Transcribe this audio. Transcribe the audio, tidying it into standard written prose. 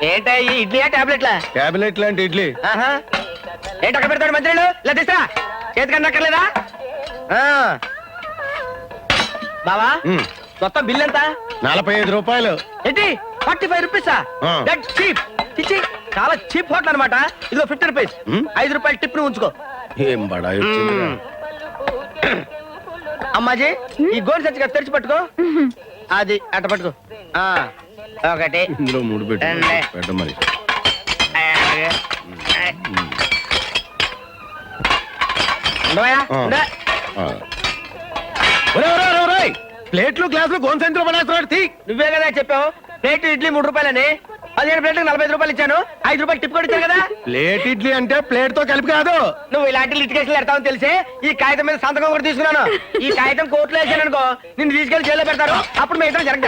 ఏంటా ఈ ఇడ్లీయా టాబ్లెట్లా? టాబ్లెట్ లాంటి ఇడ్లీ. ఏంటి అక్కడ పెడతాడు మంత్రులు? ఇలా తీస్తా, చేతికన్నా అక్కర్లేదా? బావా మొత్తం బిల్ ఎంత? 45 రూపాయలు. ఏంటి 45 రూపీసా? That cheap. ఇచ్చి చాలా చీప్ హోటల్ అనమాట. ఇదిగో 50 రూపీస్. 5 రూపాయలు టిప్ ను ఉంచుకో. ఏం బడాయి వచ్చిందిరా. అమ్మాజీ ఈ గోల్ సచ్చిగా తెరిచి పట్టుకో. అది అట్ట పట్టుకో. ఒకటి ఇందులో 3 పెట్ట మరి. ప్లేట్లు గ్లాసులు గోన్ సెంటర్ పడేస్తున్నాడు. నువ్వే కదా చెప్పావు ప్లేట్ ఇడ్లీ 3 రూపాయలని. 15 ప్లేట్లకు 45 రూపాయలు ఇచ్చాను. 5 రూపాయలు టిప్ కూడా ఇచ్చాను కదా. ప్లేట్ ఇడ్లీ అంటే ప్లేట్ తో కలిపి కాదు. నువ్వు ఇలాంటి లిటికేషన్ పెడతావని తెలిసి ఈ కాగితం మీద సంతకం కూడా తీసుకున్నాను. ఈ కాగితం కోర్టులో వేసాను అనుకో, నిన్ను తీసుకెళ్లి జైల్లో పెడతారు. అప్పుడు మిగతా జరగ